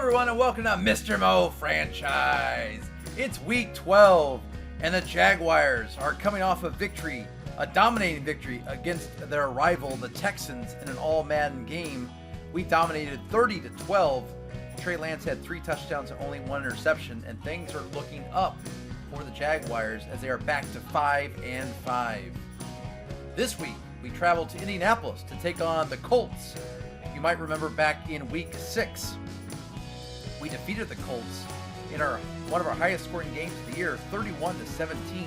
everyone, and welcome to Mr.MoFranchise. It's week 12, and the Jaguars are coming off a victory, a dominating victory against their rival, the Texans, in an All-Madden game. We dominated 30-12. Trey Lance had 3 touchdowns and only 1 interception, and things are looking up for the Jaguars as they are back to 5-5. This week, we traveled to Indianapolis to take on the Colts. You might remember back in week 6, we defeated the Colts in one of our highest scoring games of the year, 31-17.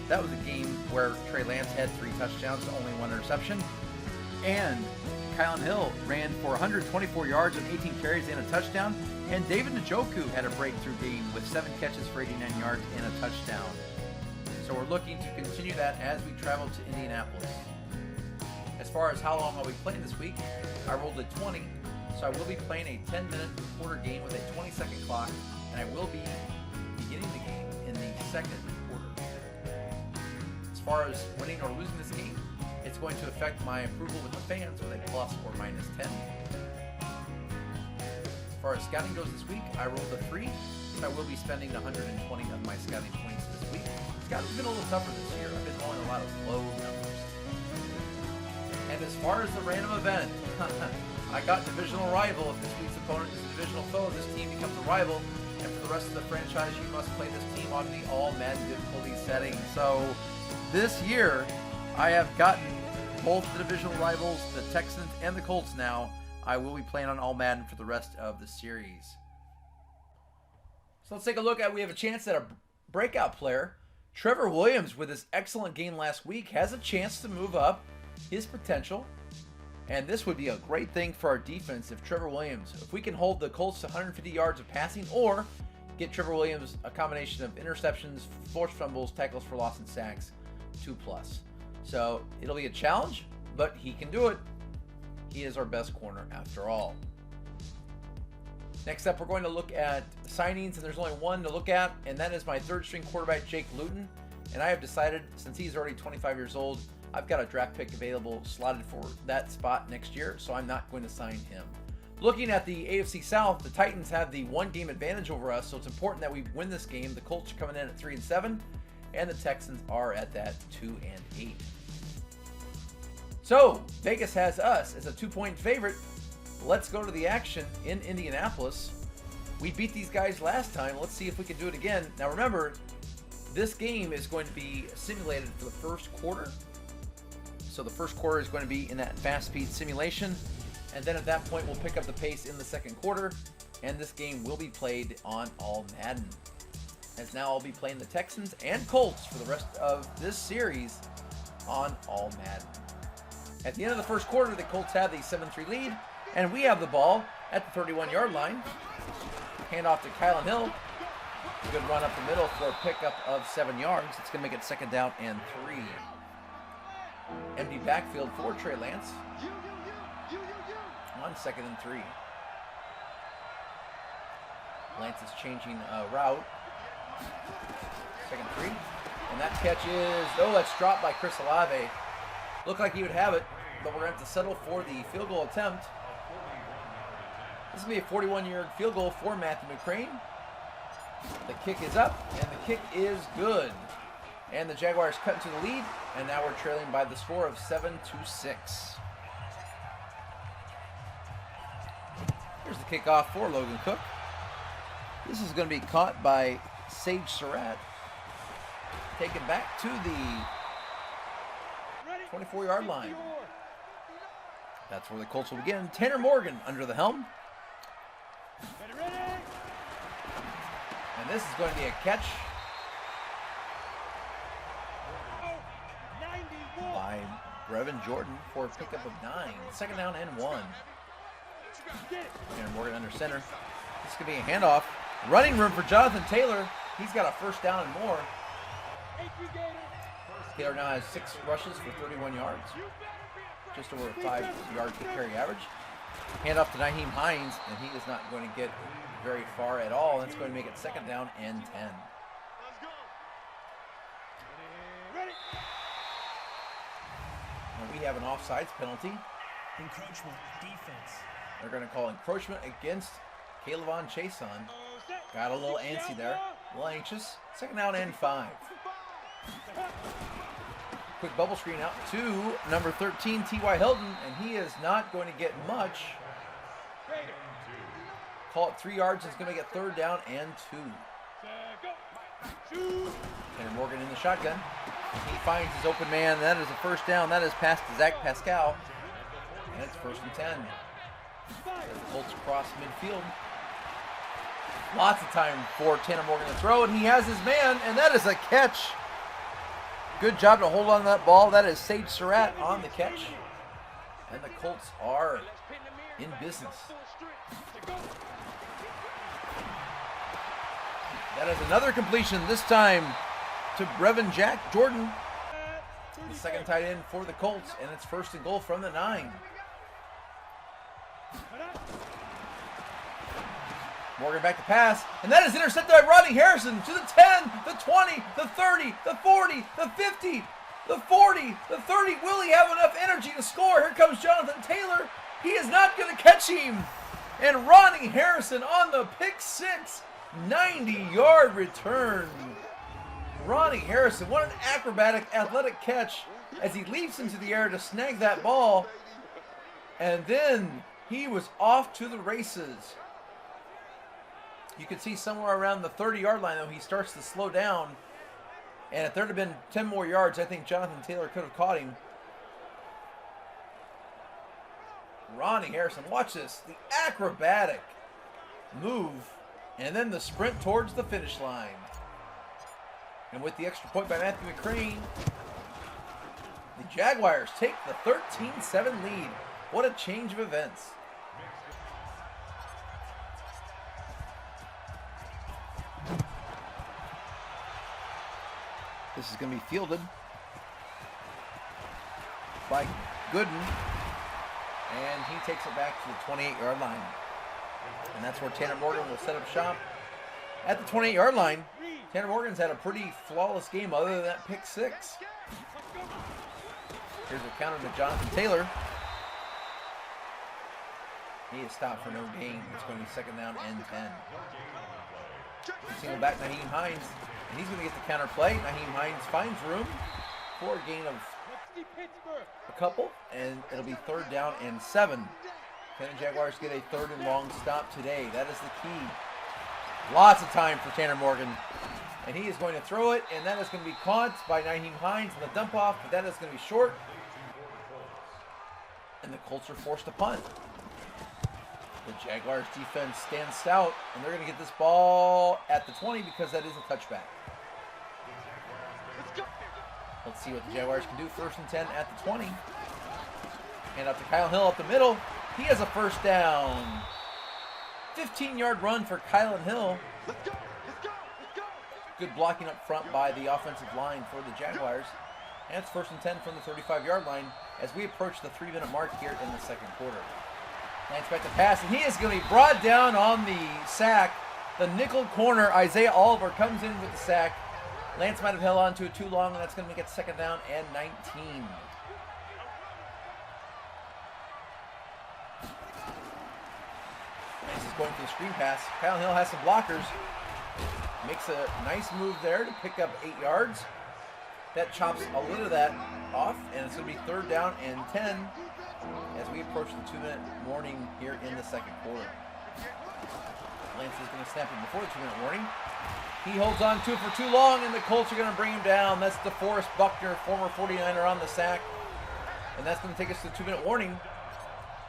That was a game where Trey Lance had 3 touchdowns to only 1 interception. And Kylan Hill ran for 124 yards and 18 carries and a touchdown. And David Njoku had a breakthrough game with 7 catches for 89 yards and a touchdown. So we're looking to continue that as we travel to Indianapolis. As far as how long I'll be playing this week, I rolled a 20, so I will be playing a 10-minute quarter game with a 20-second clock, and I will be beginning the game in the second quarter. As far as winning or losing this game, it's going to affect my approval with the fans with a plus or minus 10. As far as scouting goes this week, I rolled a 3, so I will be spending 120 of my scouting points this week. Scouting's been a little tougher this year. I've been rolling a lot of low numbers. And as far as the random event, I got divisional rival. If this week's opponent is a divisional foe, this team becomes a rival. And for the rest of the franchise, you must play this team on the All-Madden difficulty setting. So this year, I have gotten both the divisional rivals, the Texans and the Colts now. I will be playing on All-Madden for the rest of the series. So let's take a look at, we have a chance at a breakout player. Trevor Williams, with his excellent game last week, has a chance to move up his potential, and this would be a great thing for our defense if Trevor Williams, if we can hold the Colts to 150 yards of passing, or get Trevor Williams a combination of interceptions, forced fumbles, tackles for loss, and sacks, 2+. So it'll be a challenge, but he can do it. He is our best corner after all. Next up, we're going to look at signings, and there's only one to look at, and that is my third-string quarterback, Jake Luton. And I have decided, since he's already 25 years old, I've got a draft pick available slotted for that spot next year, so I'm not going to sign him. Looking at the AFC South, the Titans have the 1-game advantage over us, so it's important that we win this game. The Colts are coming in at 3-7, and the Texans are at that 2-8. So Vegas has us as a 2-point favorite. Let's go to the action in Indianapolis. We beat these guys last time. Let's see if we can do it again. Now remember, this game is going to be simulated for the first quarter. So the first quarter is going to be in that fast-speed simulation, and then at that point we'll pick up the pace in the second quarter, and this game will be played on All-Madden. As now I'll be playing the Texans and Colts for the rest of this series on All-Madden. At the end of the first quarter, the Colts have the 7-3 lead, and we have the ball at the 31-yard line. Hand off to Kylan Hill. Good run up the middle for a pickup of 7 yards. It's going to make it 2nd down and 3. Empty backfield for Trey Lance on 2nd and 3. Lance is changing route. 2nd 3. And that catch is, oh, that's dropped by Chris Olave. Looked like he would have it, but we're going to have to settle for the field goal attempt. This will be a 41-yard field goal for Matthew McCrane. The kick is up, and the kick is good. And the Jaguars cut into the lead, and now we're trailing by the score of 7-6. Here's the kickoff for Logan Cook. This is going to be caught by Sage Surratt. Taken back to the 24-yard line. That's where the Colts will begin. Tanner Morgan under the helm. And this is going to be a catch by Brevin Jordan for a pickup of 9. 2nd down and 1. Tanner Morgan under center. This could be a handoff. Running room for Jonathan Taylor. He's got a 1st down and more. Taylor now has 6 rushes for 31 yards. Just over 5 yards per carry average. Hand off to Nyheim Hines, and he is not going to get very far at all. That's going to make it 2nd down and 10. And we have an offsides penalty. Encroachment defense. They're going to call encroachment against Caleb on Chase on. Got a little antsy there. A little anxious. 2nd down and 5. Quick bubble screen out to number 13, T.Y. Hilton, and he is not going to get much. Call it 3 yards. It's going to get 3rd down and 2. And Morgan in the shotgun. He finds his open man. That is a 1st down. That is past to Zach Pascal. And it's 1st and 10. As the Colts cross midfield. Lots of time for Tanner Morgan to throw, and he has his man, and that is a catch. Good job to hold on to that ball. That is Sage Surratt on the catch. And the Colts are in business. That is another completion, this time to Brevin Jack Jordan. The 2nd tight end for the Colts, and it's 1st and goal from the 9. Morgan back to pass, and that is intercepted by Rodney Harrison to the 10, the 20, the 30, the 40, the 50, the 40, the 30. Will he have enough energy to score? Here comes Jonathan Taylor. He is not going to catch him. And Rodney Harrison on the pick 6, 90-yard return. Rodney Harrison, what an acrobatic, athletic catch as he leaps into the air to snag that ball. And then he was off to the races. You can see somewhere around the 30-yard line, though, he starts to slow down. And if there had been 10 more yards, I think Jonathan Taylor could have caught him. Rodney Harrison, watch this. The acrobatic move, and then the sprint towards the finish line. And with the extra point by Matthew McCrane, the Jaguars take the 13-7 lead. What a change of events. This is going to be fielded by Gooden, and he takes it back to the 28-yard line. And that's where Tanner Morgan will set up shop. At the 28-yard line, Tanner Morgan's had a pretty flawless game other than that pick 6. Here's a counter to Jonathan Taylor. He is stopped for no gain. It's going to be 2nd down and 10. Single back Nyheim Hines, and he's going to get the counter play. Nyheim Hines finds room for a gain of a couple, and it'll be 3rd down and 7. Can the Jaguars get a 3rd and long stop today? That is the key. Lots of time for Tanner Morgan, and he is going to throw it, and that is going to be caught by Nyheim Hines in the dump off, but that is going to be short, and the Colts are forced to punt. The Jaguars defense stands stout, and they're going to get this ball at the 20 because that is a touchback. Let's see what the Jaguars can do. 1st and 10 at the 20. Hand up to Kyle Hill up the middle. He has a 1st down. 15-yard run for Kyle Hill. Good blocking up front by the offensive line for the Jaguars. And it's 1st and 10 from the 35-yard line as we approach the 3-minute mark here in the 2nd quarter. Lance back to pass, and he is going to be brought down on the sack. The nickel corner, Isaiah Oliver, comes in with the sack. Lance might have held on to it too long, and that's going to make it 2nd down and 19. Lance is going for the screen pass. Kyle Hill has some blockers. Makes a nice move there to pick up 8 yards. That chops a little of that off, and it's going to be 3rd down and 10. As we approach the 2-minute warning here in the 2nd quarter. Lance is going to snap it before the 2-minute warning. He holds on to it for too long, and the Colts are going to bring him down. That's DeForest Buckner, former 49er, on the sack. And that's going to take us to the 2-minute warning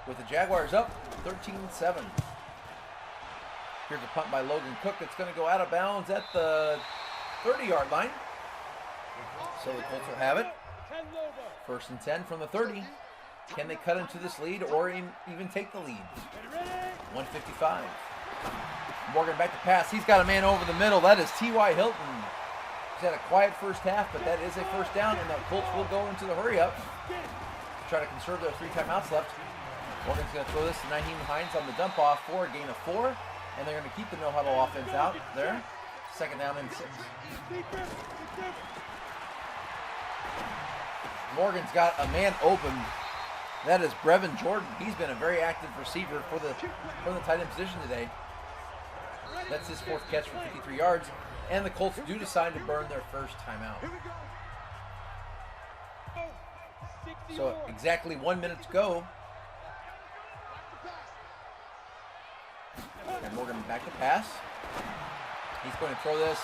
with the Jaguars up 13-7. Here's a punt by Logan Cook that's going to go out of bounds at the 30-yard line. So the Colts will have it. 1st and 10 from the 30. Can they cut into this lead or even take the lead? 1:55. Morgan back to pass. He's got a man over the middle. That is T.Y. Hilton. He's had a quiet first half, but that is a 1st down, and the Colts will go into the hurry-up. Try to conserve their 3 timeouts left. Morgan's going to throw this to Nyheim Hines on the dump-off for a gain of 4, and they're going to keep the no-huddle offense out there. 2nd down and 6. Morgan's got a man open. That is Brevin Jordan. He's been a very active receiver for the tight end position today. That's his 4th catch for 53 yards. And the Colts do decide to burn their first timeout. So exactly 1 minute to go. And Morgan back to pass. He's going to throw this.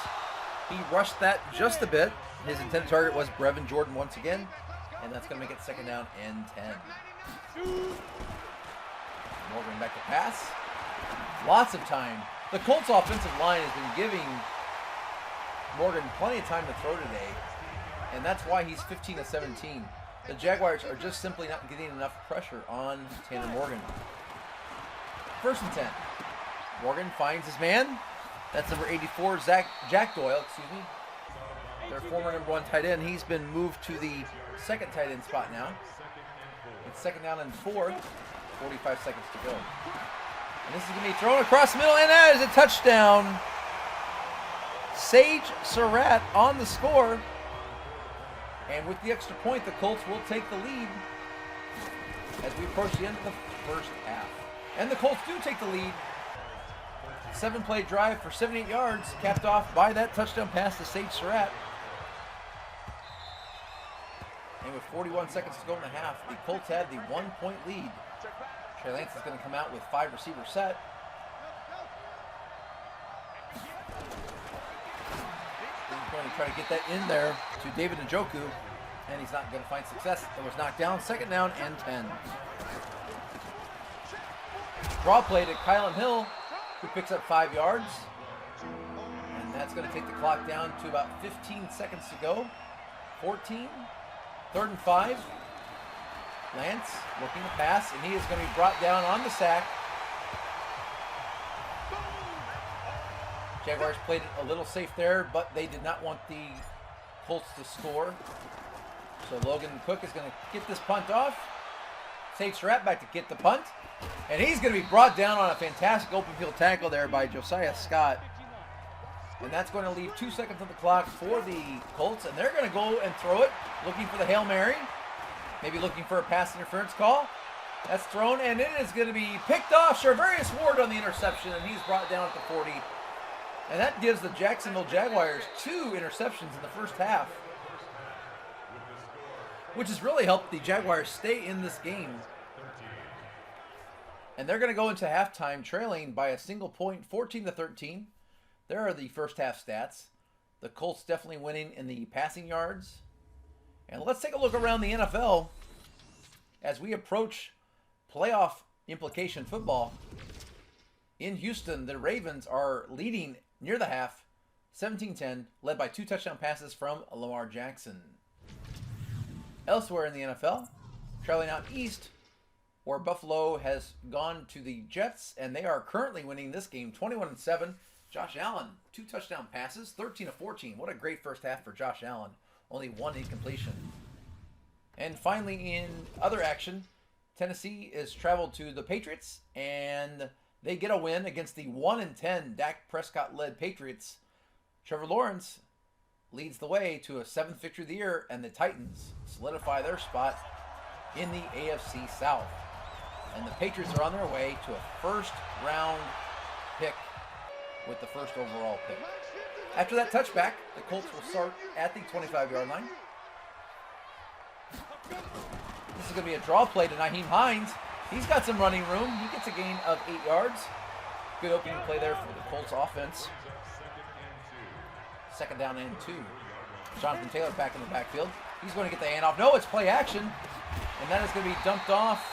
He rushed that just a bit. His intended target was Brevin Jordan once again. And that's going to make it 2nd down and 10. Morgan back to pass. Lots of time. The Colts offensive line has been giving Morgan plenty of time to throw today. And that's why he's 15 of 17. The Jaguars are just simply not getting enough pressure on Tanner Morgan. 1st and 10. Morgan finds his man. That's number 84, Jack Doyle, excuse me. Their former number 1 tight end. He's been moved to the 2nd tight end spot now. It's 2nd down and 4. 45 seconds to go. And this is going to be thrown across the middle, and that is a touchdown. Sage Surratt on the score. And with the extra point, the Colts will take the lead as we approach the end of the first half. And the Colts do take the lead. 7-play drive for 78 yards, capped off by that touchdown pass to Sage Surratt. And with 41 seconds to go in the half, the Colts had the 1-point lead. Trey Lance is going to come out with 5 receivers set. He's going to try to get that in there to David Njoku, and he's not going to find success. It was knocked down. 2nd down and 10. Draw play to Kylan Hill, who picks up 5 yards. And that's going to take the clock down to about 15 seconds to go. 14. 3rd and 5. Lance looking to pass, and he is going to be brought down on the sack. Jaguars played it a little safe there, but they did not want the Colts to score. So Logan Cook is going to get this punt off. Sage Surratt back to get the punt. And he's going to be brought down on a fantastic open field tackle there by Josiah Scott. And that's going to leave 2 seconds on the clock for the Colts. And they're going to go and throw it, looking for the Hail Mary. Maybe looking for a pass interference call. That's thrown, and it is going to be picked off. Charvarius Ward on the interception, and he's brought down at the 40. And that gives the Jacksonville Jaguars 2 interceptions in the first half, which has really helped the Jaguars stay in this game. And they're going to go into halftime trailing by a single point, 14-13. There are the first half stats. The Colts definitely winning in the passing yards. And let's take a look around the NFL as we approach playoff implication football. In Houston, the Ravens are leading near the half, 17-10, led by 2 touchdown passes from Lamar Jackson. Elsewhere in the NFL, traveling out east, where Buffalo has gone to the Jets, and they are currently winning this game 21-7. Josh Allen, 2 touchdown passes, 13-14. What a great first half for Josh Allen. Only 1 incompletion. And finally, in other action, Tennessee has traveled to the Patriots, and they get a win against the 1-10 Dak Prescott-led Patriots. Trevor Lawrence leads the way to a 7th victory of the year, and the Titans solidify their spot in the AFC South. And the Patriots are on their way to a first-round pick with the first overall pick. After that touchback, the Colts will start at the 25-yard line. This is going to be a draw play to Nyheim Hines. He's got some running room. He gets a gain of 8 yards. Good opening play there for the Colts offense. 2nd down and 2. Jonathan Taylor back in the backfield. He's going to get the handoff. No, it's play action. And that is going to be dumped off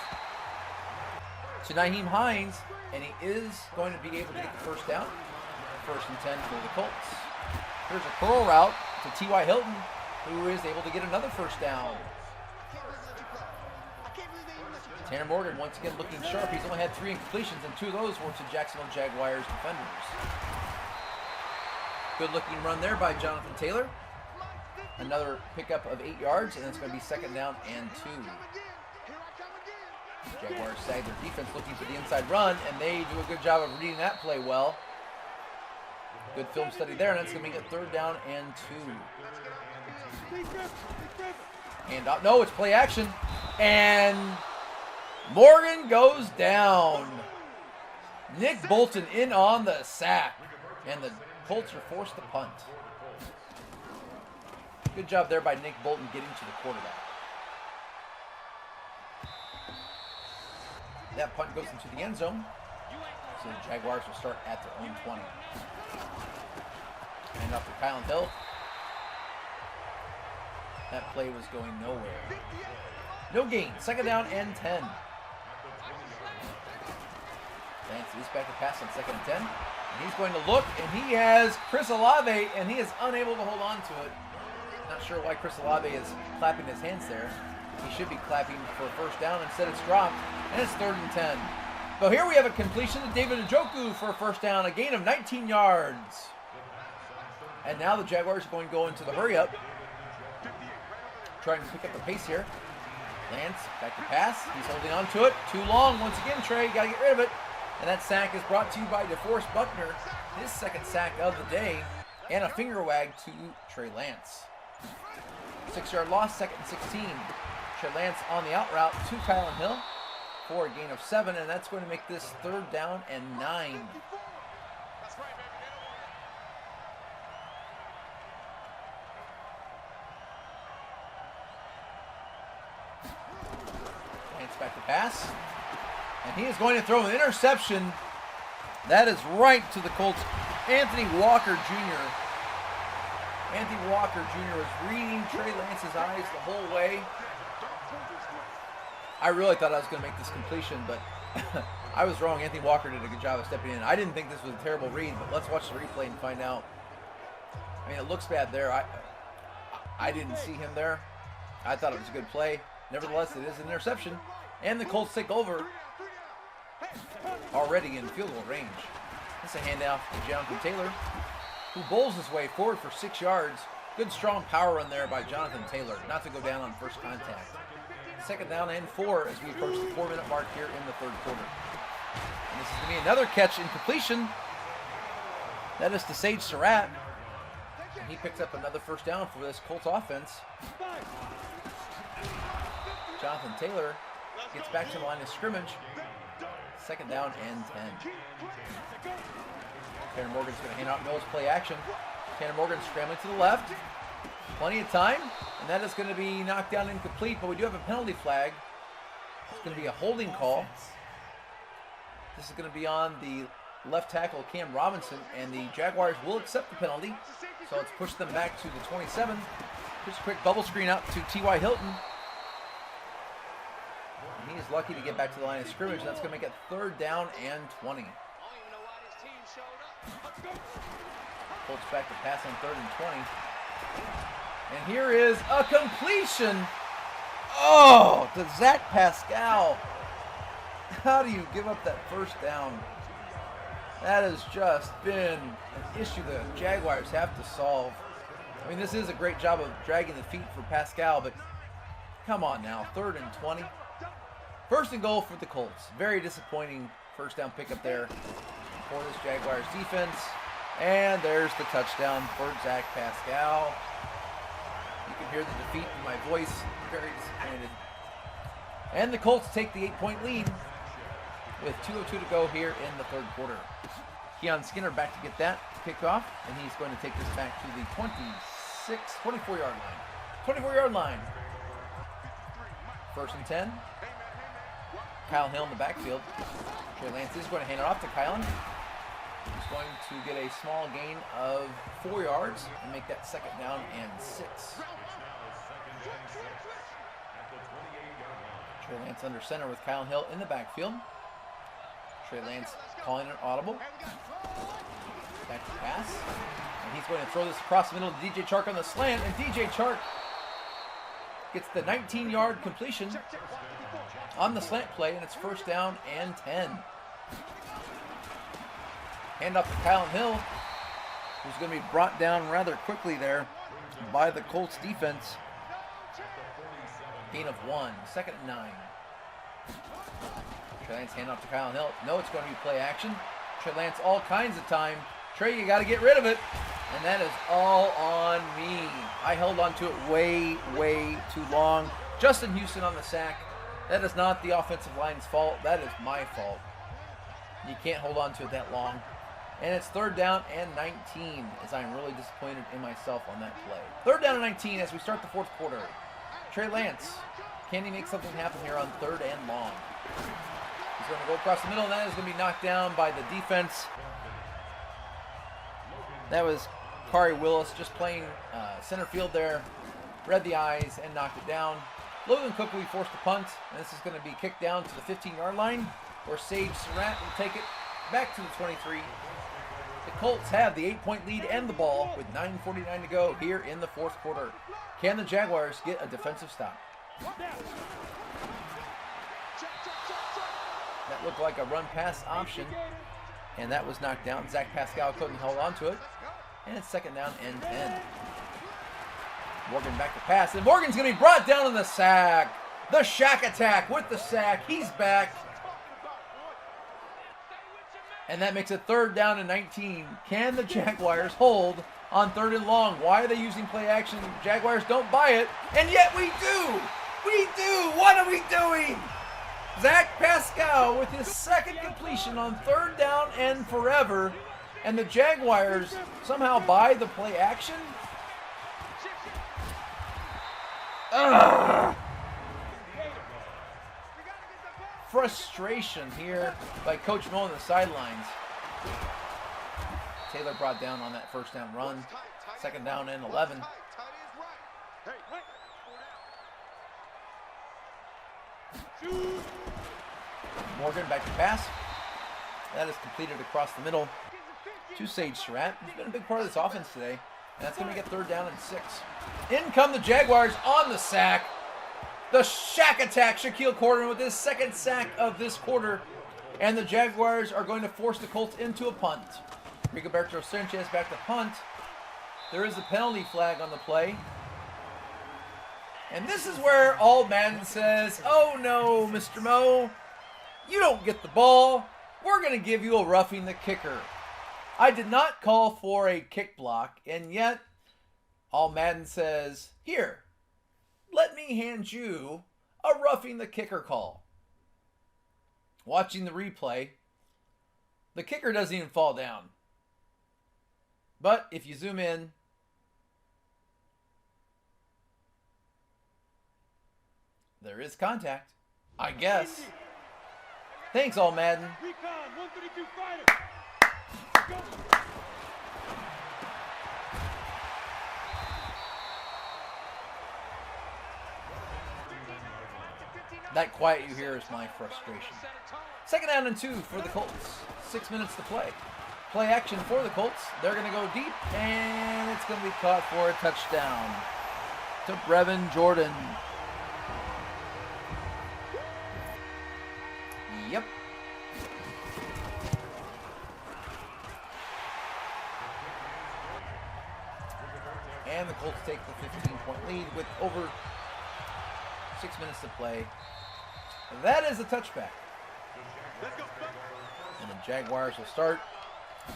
to Nyheim Hines. And he is going to be able to get the first down. 1st and 10 for the Colts. Here's a curl route to T.Y. Hilton, who is able to get another first down. Tanner Morgan once again looking sharp. He's only had 3 incompletions, and 2 of those were to Jacksonville Jaguars defenders. Good looking run there by Jonathan Taylor. Another pickup of 8 yards, and it's going to be 2nd down and 2. Jaguars sag their defense looking for the inside run, and they do a good job of reading that play well. Good film study there, and it's going to be a 3rd down and 2. And no, it's play action. And Morgan goes down. Nick Bolton in on the sack. And the Colts are forced to punt. Good job there by Nick Bolton getting to the quarterback. That punt goes into the end zone. So the Jaguars will start at their own 20. And up to Kylan Hill. That play was going nowhere. No gain. Second down and 10. Lance is back to pass on second and 10. And he's going to look, and he has Chris Olave, and he is unable to hold on to it. Not sure why Chris Olave is clapping his hands there. He should be clapping for a first down. Instead, it's dropped, and it's 3rd and 10. So here we have a completion to David Njoku for a first down, a gain of 19 yards. And now the Jaguars are going to go into the hurry up, trying to pick up the pace here. Lance, back to pass. He's holding on to it. Too long. Once again, Trey, got to get rid of it. And that sack is brought to you by DeForest Buckner, his second sack of the day, and a finger wag to Trey Lance. 6-yard loss, 2nd and 16. Trey Lance on the out route to Kylan Hill for a gain of 7, and that's going to make this 3rd down and 9. Lance back to pass. And he is going to throw an interception. That is right to the Colts. Anthony Walker Jr. Anthony Walker Jr. was reading Trey Lance's eyes the whole way. I really thought I was going to make this completion, but I was wrong. Anthony Walker did a good job of stepping in. I didn't think this was a terrible read, but let's watch the replay and find out. I mean, it looks bad there. I didn't see him there. I thought it was a good play. Nevertheless, it is an interception, and the Colts take over. Already in field goal range. It's a handoff to Jonathan Taylor, who bowls his way forward for 6 yards. Good strong power run there by Jonathan Taylor, not to go down on first contact. 2nd down and 4 as we approach the 4-minute mark here in the 3rd quarter. And this is going to be another catch in completion. That is to Sage Surratt. And he picks up another first down for this Colts offense. Jonathan Taylor gets back to the line of scrimmage. 2nd down and 10. Tanner Morgan's going to hand out Mills play action. Tanner Morgan scrambling to the left. Plenty of time. And that is going to be knocked down incomplete, but we do have a penalty flag. It's going to be a holding call. This is going to be on the left tackle, Cam Robinson, and the Jaguars will accept the penalty. So let's push them back to the 27. Just a quick bubble screen out to T.Y. Hilton. He is lucky to get back to the line of scrimmage. That's going to make it 3rd down and 20. Colts back to pass on 3rd and 20. And here is a completion. Oh, to Zach Pascal. How do you give up that first down? That has just been an issue the Jaguars have to solve. I mean, this is a great job of dragging the feet for Pascal, but come on now, 3rd and 20. 1st and goal for the Colts. Very disappointing first down pickup there for this Jaguars defense. And there's the touchdown for Zach Pascal. You can hear the defeat in my voice. Very disappointed. And the Colts take the 8-point lead with 2:02 to go here in the 3rd quarter. Keon Skinner back to get that kickoff, and he's going to take this back to the 24-yard line. 24-yard line. 1st and 10. Kylan Hill in the backfield. Trey Lance is going to hand it off to Kylan. He's going to get a small gain of 4 yards and make that 2nd down and 6. Trey Lance under center with Kylan Hill in the backfield. Trey Lance calling an audible. Back to pass. And he's going to throw this across the middle to DJ Chark on the slant. And DJ Chark gets the 19-yard completion on the slant play, and it's 1st down and 10. Hand off to Kylan Hill, who's going to be brought down rather quickly there by the Colts defense. Gain of 1, 2nd and 9. Trey Lance hand off to Kylan Hill. No, it's going to be play action. Trey Lance all kinds of time. Trey, you got to get rid of it. And that is all on me. I held on to it way, way too long. Justin Houston on the sack. That is not the offensive line's fault. That is my fault. You can't hold on to it that long. And it's 3rd down and 19, as I'm really disappointed in myself on that play. 3rd down and 19 as we start the 4th quarter. Trey Lance, can he make something happen here on 3rd and long? He's going to go across the middle, and that is going to be knocked down by the defense. That was Kari Willis just playing center field there. Read the eyes and knocked it down. Logan Cook will be forced to punt, and this is going to be kicked down to the 15-yard line, where Sage Surratt will take it back to the 23. The Colts have the 8-point lead and the ball with 9:49 to go here in the 4th quarter. Can the Jaguars get a defensive stop? That looked like a run-pass option, and that was knocked down. Zach Pascal couldn't hold on to it, and it's 2nd down and 10. Morgan back to pass, and Morgan's going to be brought down in the sack. The Shack Attack with the sack. He's back. And that makes it 3rd down and 19. Can the Jaguars hold on 3rd and long? Why are they using play action? Jaguars don't buy it, and yet we do. We do. What are we doing? Zach Pascal with his 2nd completion on 3rd down and forever, and the Jaguars somehow buy the play action? Ugh. Frustration here by Coach Mo on the sidelines. Taylor brought down on that 1st down run. 2nd down and 11. Morgan back to pass. That is completed across the middle to Sage Surratt. He's been a big part of this offense today. And that's going to get 3rd down and 6. In come the Jaguars on the sack. The Shack Attack, Shaquille Corder with his 2nd sack of this quarter. And the Jaguars are going to force the Colts into a punt. Rigoberto Sanchez back to punt. There is a penalty flag on the play. And this is where All-Madden says, oh no, Mr. Mo, you don't get the ball. We're going to give you a roughing the kicker. I did not call for a kick block, and yet All-Madden says, here, let me hand you a roughing the kicker call. Watching the replay, the kicker doesn't even fall down. But if you zoom in, there is contact, I guess. Thanks, All-Madden. That quiet you hear is my frustration. 2nd down and 2 for the Colts. 6 minutes to play. Play action for the Colts. They're going to go deep, and it's going to be caught for a touchdown to Brevin Jordan. Yep. And the Colts take the 15-point lead with over 6 minutes to play. That is a touchback. And the Jaguars will start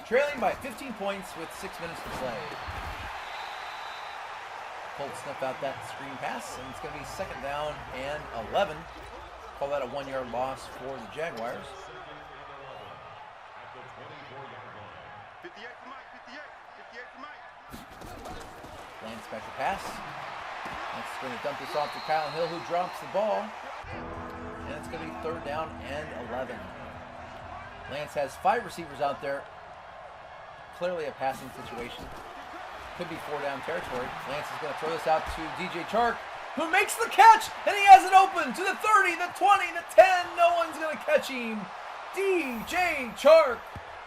trailing by 15 points with 6 minutes to play. Colts snuff out that screen pass, and it's going to be 2nd down and 11. Call that a 1-yard loss for the Jaguars. 58 for Mike, 58 for Mike. Lance back to pass. Lance is going to dump this off to Kyle Hill, who drops the ball. And it's going to be 3rd down and 11. Lance has 5 receivers out there. Clearly a passing situation. Could be 4-down territory. Lance is going to throw this out to DJ Chark, who makes the catch, and he has it open to the 30, the 20, the 10. No one's going to catch him. DJ Chark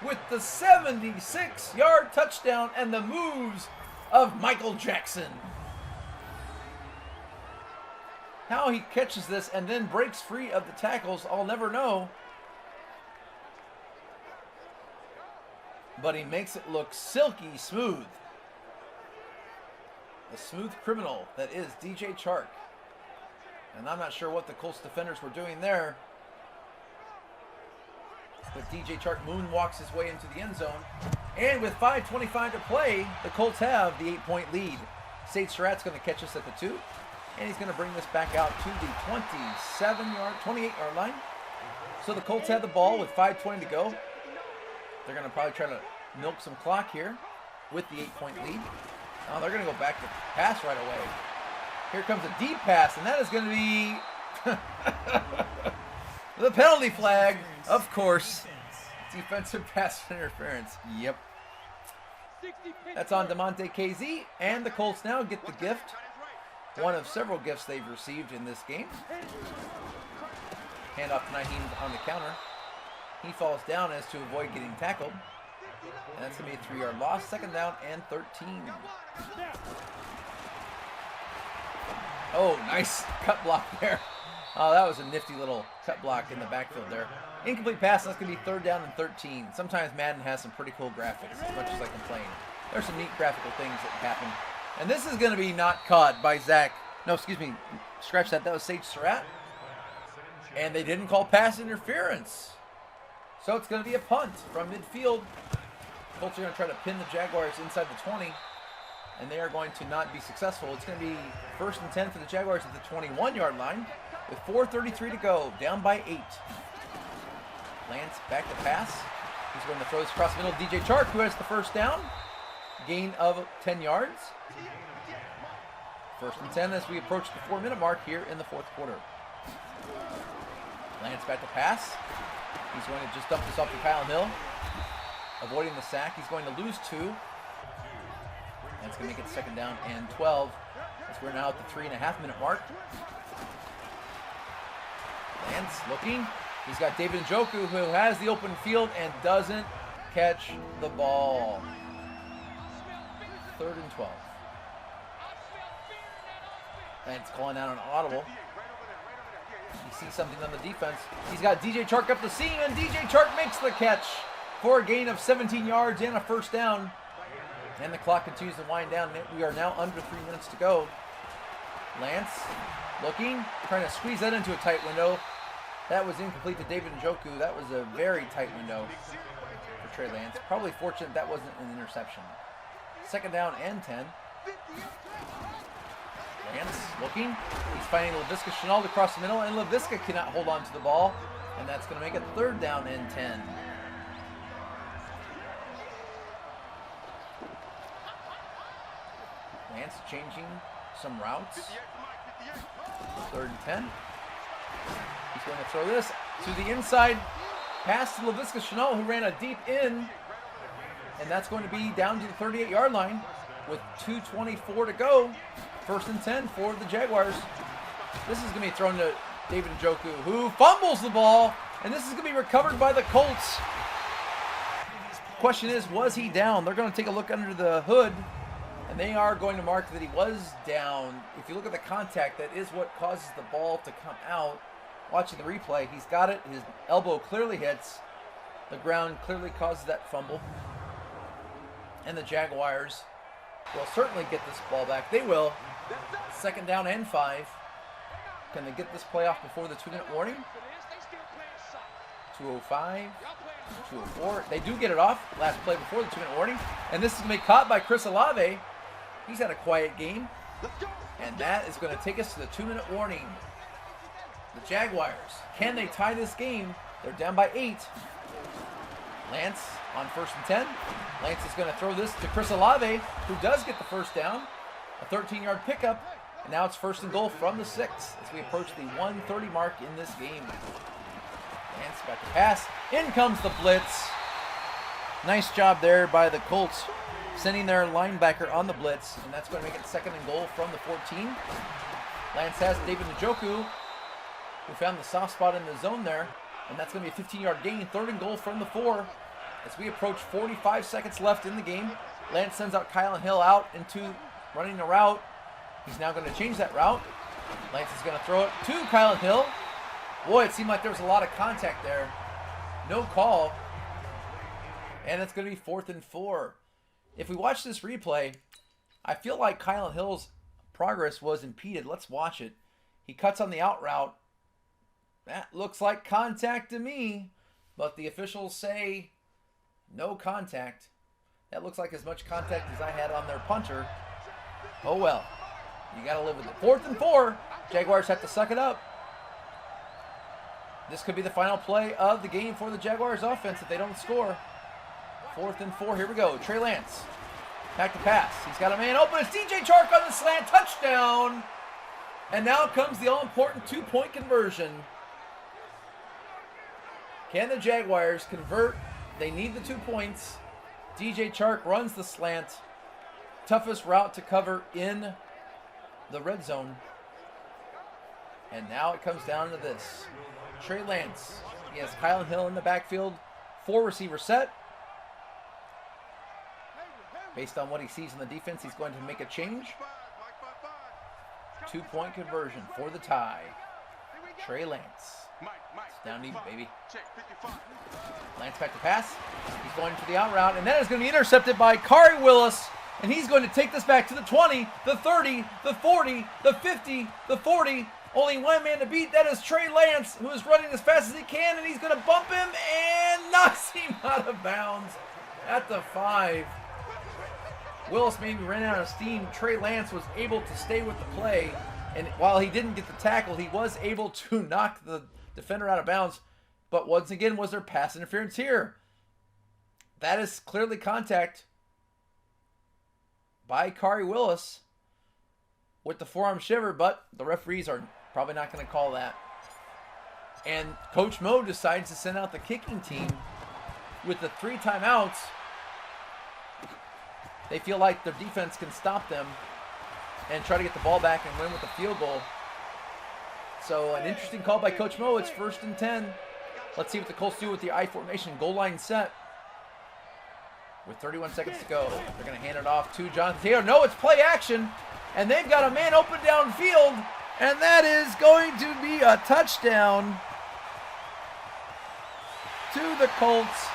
with the 76-yard touchdown and the moves of Michael Jackson. How he catches this and then breaks free of the tackles, I'll never know. But he makes it look silky smooth. The smooth criminal that is DJ Chark. And I'm not sure what the Colts defenders were doing there. But DJ Chark moonwalks his way into the end zone. And with 5:25 to play, the Colts have the 8-point lead. Sage Surratt's going to catch us at the 2. And he's going to bring this back out to the 28-yard line. So the Colts have the ball with 5:20 to go. They're going to probably try to milk some clock here with the 8-point lead. Oh, they're going to go back to pass right away. Here comes a deep pass, and that is going to be the penalty flag, of course. Defensive pass interference. Yep. That's on DeMonte KZ, and the Colts now get the gift. One of several gifts they've received in this game. Hand off to Naheem on the counter. He falls down as to avoid getting tackled. And that's going to be a 3-yard loss. Second down and 13. Oh, nice cut block there. Oh, that was a nifty little cut block in the backfield there. Incomplete pass, that's going to be 3rd down and 13. Sometimes Madden has some pretty cool graphics, as much as I complain. There's some neat graphical things that happen. And this is going to be not caught by Zach. No, excuse me. Scratch that. That was Sage Surratt. And they didn't call pass interference. So it's going to be a punt from midfield. Colts are going to try to pin the Jaguars inside the 20. And they are going to not be successful. It's going to be 1st and 10 for the Jaguars at the 21-yard line with 4:33 to go. Down by 8. Lance back to pass. He's going to throw this across the middle. DJ Chark, who has the first down. Gain of 10 yards. 1st and 10 as we approach the 4-minute mark here in the 4th quarter. Lance back to pass. He's going to just dump this off to Kyle Hill. Avoiding the sack. He's going to lose 2. That's going to make it 2nd down and 12. As we're now at the 3.5-minute mark. Lance looking. He's got David Njoku, who has the open field and doesn't catch the ball. 3rd and 12. Lance calling out an audible. You see something on the defense. He's got DJ Chark up the seam, and DJ Chark makes the catch for a gain of 17 yards and a 1st down. And the clock continues to wind down. We are now under 3 minutes to go. Lance looking, trying to squeeze that into a tight window. That was incomplete to David Njoku. That was a very tight window for Trey Lance. Probably fortunate that wasn't an interception. 2nd down and 10. Lance looking. He's finding Laviska Shenault across the middle, and Laviska cannot hold on to the ball. And that's going to make it 3rd down and 10. Lance changing some routes. 3rd and 10. He's going to throw this to the inside. Pass to Laviska Shenault, who ran a deep in. And that's going to be down to the 38-yard line with 2:24 to go. 1st and 10 for the Jaguars. This is going to be thrown to David Njoku, who fumbles the ball. And this is going to be recovered by the Colts. Question is, was he down? They're going to take a look under the hood. And they are going to mark that he was down. If you look at the contact, that is what causes the ball to come out. Watching the replay, he's got it. His elbow clearly hits. The ground clearly causes that fumble. And the Jaguars will certainly get this ball back. They will. 2nd down and 5. Can they get this play off before the 2-minute warning? 2:05, 2:04. They do get it off. Last play before the 2-minute warning. And this is going to be caught by Chris Olave. He's had a quiet game. And that is going to take us to the 2-minute warning. The Jaguars, can they tie this game? They're down by 8. Lance on 1st and 10. Lance is going to throw this to Chris Olave, who does get the 1st down. A 13-yard pickup. And now it's 1st and goal from the 6 as we approach the 1:30 mark in this game. Lance back to pass. In comes the blitz. Nice job there by the Colts, sending their linebacker on the blitz. And that's going to make it 2nd and goal from the 14. Lance has David Njoku, who found the soft spot in the zone there. And that's going to be a 15-yard gain. 3rd and goal from the 4. As we approach 45 seconds left in the game. Lance sends out Kyle Hill out into running a route. He's now going to change that route. Lance is going to throw it to Kyle Hill. Boy, it seemed like there was a lot of contact there. No call. And it's going to be 4th and 4. If we watch this replay, I feel like Kyle Hill's progress was impeded. Let's watch it. He cuts on the out route. That looks like contact to me. But the officials say no contact. That looks like as much contact as I had on their punter. Oh well. You got to live with it. 4th and 4. Jaguars have to suck it up. This could be the final play of the game for the Jaguars offense if they don't score. 4th and 4. Here we go. Trey Lance. Back to pass. He's got a man open. It's DJ Chark on the slant. Touchdown. And now comes the all-important 2-point conversion. Can the Jaguars convert? They need the 2 points. DJ Chark runs the slant. Toughest route to cover in the red zone. And now it comes down to this. Trey Lance. He has Kyle Hill in the backfield. 4-receiver set. Based on what he sees in the defense, he's going to make a change. 2-point conversion for the tie. Trey Lance. It's down deep, baby. Lance back to pass. He's going for the out route, and that is going to be intercepted by Kari Willis. And he's going to take this back to the 20, the 30, the 40, the 50, the 40. Only one man to beat. That is Trey Lance, who is running as fast as he can, and he's going to bump him and knocks him out of bounds at the 5. Willis maybe ran out of steam. Trey Lance was able to stay with the play, and while he didn't get the tackle, he was able to knock the defender out of bounds. But once again, was there pass interference here? That is clearly contact by Kari Willis with the forearm shiver, but the referees are probably not going to call that. And Coach Mo decides to send out the kicking team with the 3 timeouts. They feel like their defense can stop them and try to get the ball back and win with a field goal. So an interesting call by Coach Mo. It's 1st and 10. Let's see what the Colts do with the I formation. Goal line set. With 31 seconds to go, they're going to hand it off to Jonathan Taylor. No, it's play action. And they've got a man open downfield. And that is going to be a touchdown to the Colts.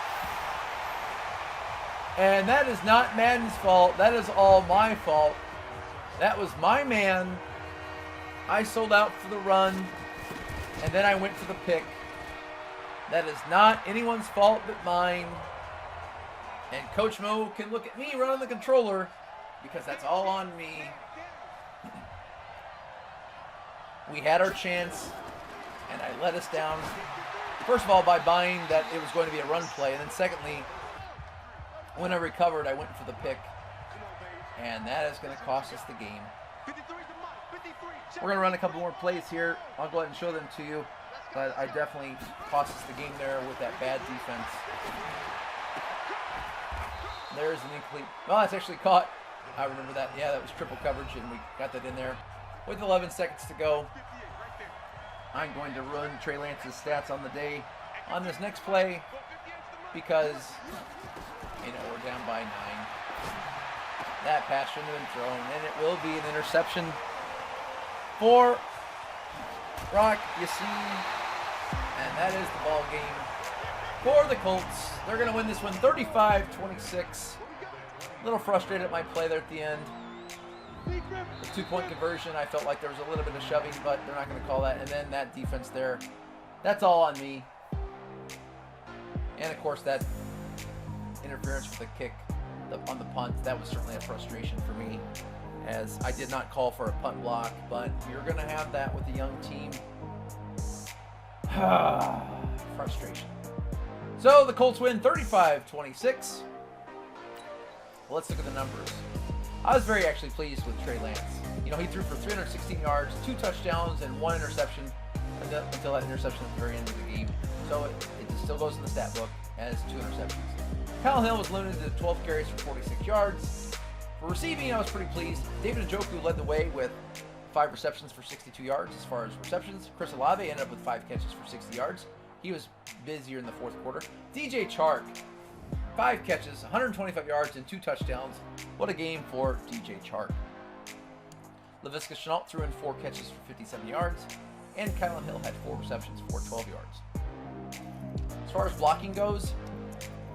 And that is not Madden's fault. That is all my fault. That was my man. I sold out for the run, and then I went for the pick. That is not anyone's fault but mine. And Coach Mo can look at me running the controller because that's all on me. We had our chance, and I let us down. First of all, by buying that it was going to be a run play, and then secondly, when I recovered, I went for the pick, and that is going to cost us the game. We're going to run a couple more plays here. I'll go ahead and show them to you, but I definitely cost us the game there with that bad defense. There's an incomplete. Well, that's actually caught. I remember that. Yeah, that was triple coverage, and we got that in there. With 11 seconds to go, I'm going to run Trey Lance's stats on the day on this next play because, you know, we're down by 9. That pass shouldn't have been thrown, and it will be an interception for Brock Yassin, and that is the ball game for the Colts. They're going to win this one 35-26. A little frustrated at my play there at the end. The 2-point conversion, I felt like there was a little bit of shoving, but they're not going to call that. And then that defense there, that's all on me. And of course, that interference with the kick on the punt, that was certainly a frustration for me, as I did not call for a punt block, but you're going to have that with a young team. Frustration. So the Colts win 35-26. Well, let's look at the numbers. I was very actually pleased with Trey Lance. You know, he threw for 316 yards, 2 touchdowns, and 1 interception until that interception at the very end of the game. So it still goes in the stat book as 2 interceptions. Kyle Hill was limited to 12 carries for 46 yards. For receiving, I was pretty pleased. David Njoku led the way with 5 receptions for 62 yards as far as receptions. Chris Olave ended up with 5 catches for 60 yards. He was busier in the fourth quarter. DJ Chark, 5 catches, 125 yards, and 2 touchdowns. What a game for DJ Chark. Laviska Shenault threw in 4 catches for 57 yards. And Kyle Hill had 4 receptions for 12 yards. As far as blocking goes,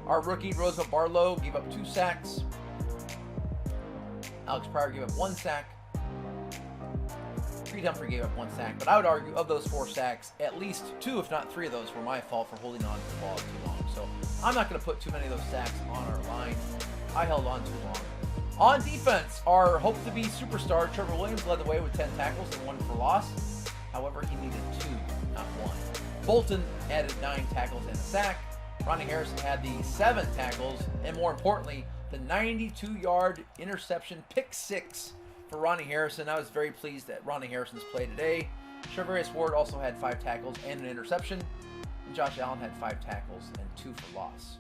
our rookie Roosevelt Barlow gave up 2 sacks. Alex Pryor gave up 1 sack. Creed Humphrey gave up 1 sack, but I would argue of those 4 sacks, at least 2, if not 3 of those were my fault for holding on to the ball too long. So I'm not going to put too many of those sacks on our line. I held on too long. On defense, our hope-to-be superstar Trevor Williams led the way with 10 tackles and 1 for loss. However, he needed 2, not 1. Bolton added 9 tackles and a sack. Ronnie Harrison had the 7 tackles, and more importantly, the 92-yard interception pick 6 for Ronnie Harrison. I was very pleased at Ronnie Harrison's play today. Charvarius Ward also had 5 tackles and an interception. And Josh Allen had 5 tackles and 2 for loss.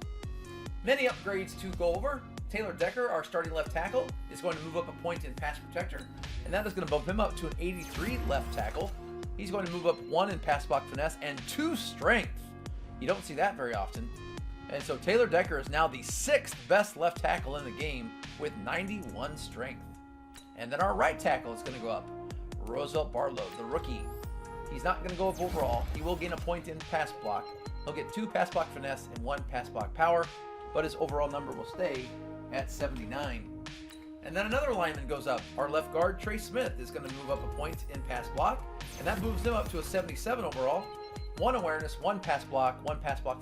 Many upgrades to go over. Taylor Decker, our starting left tackle, is going to move up a point in pass protector, and that is going to bump him up to an 83 left tackle. He's going to move up 1 in pass block finesse and 2 strength. You don't see that very often. And so Taylor Decker is now the 6th best left tackle in the game with 91 strength. And then our right tackle is going to go up. Roosevelt Barlow, the rookie. He's not going to go up overall. He will gain a point in pass block. He'll get 2 pass block finesse and 1 pass block power, but his overall number will stay at 79. And then another lineman goes up. Our left guard, Trey Smith, is going to move up a point in pass block, and that moves him up to a 77 overall. 1 awareness, 1 pass block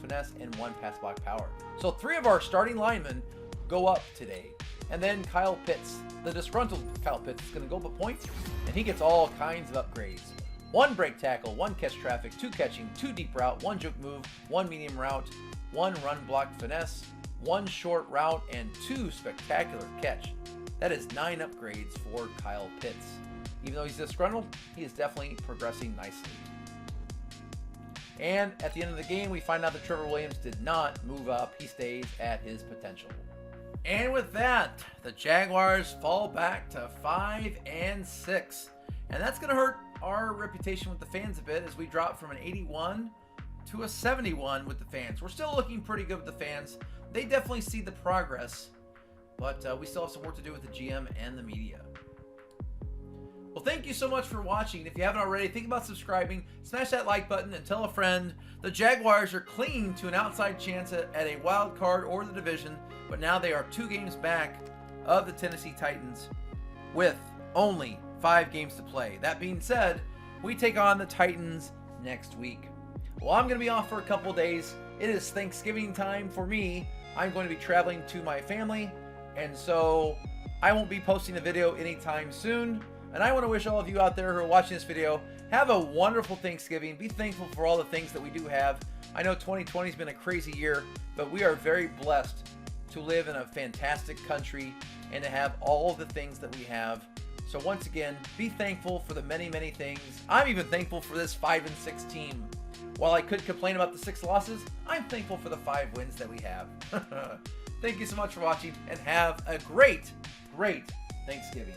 finesse, and 1 pass block power. So 3 of our starting linemen go up today. And then Kyle Pitts, the disgruntled Kyle Pitts, is going to go up a point, and he gets all kinds of upgrades. 1 break tackle, 1 catch traffic, 2 catching, 2 deep route, 1 juke move, 1 medium route, 1 run block finesse, 1 short route, and 2 spectacular catch. That is 9 upgrades for Kyle Pitts. Even though he's disgruntled, he is definitely progressing nicely. And at the end of the game, we find out that Trevor Williams did not move up. He stays at his potential. And with that, the Jaguars fall back to 5-6. And that's going to hurt our reputation with the fans a bit as we drop from an 81 to a 71 with the fans. We're still looking pretty good with the fans. They definitely see the progress, but we still have some work to do with the GM and the media. Well, thank you so much for watching. If you haven't already, think about subscribing, smash that like button, and tell a friend. The Jaguars are clinging to an outside chance at a wild card or the division, but now they are 2 games back of the Tennessee Titans with only 5 games to play. That being said, we take on the Titans next week. Well, I'm going to be off for a couple days. It is Thanksgiving time for me. I'm going to be traveling to my family, and so I won't be posting a video anytime soon. And I want to wish all of you out there who are watching this video, have a wonderful Thanksgiving. Be thankful for all the things that we do have. I know 2020 has been a crazy year, but we are very blessed to live in a fantastic country and to have all the things that we have. So once again, be thankful for the many, many things. I'm even thankful for this 5-6 team. While I could complain about the 6 losses, I'm thankful for the 5 wins that we have. Thank you so much for watching, and have a great, great Thanksgiving.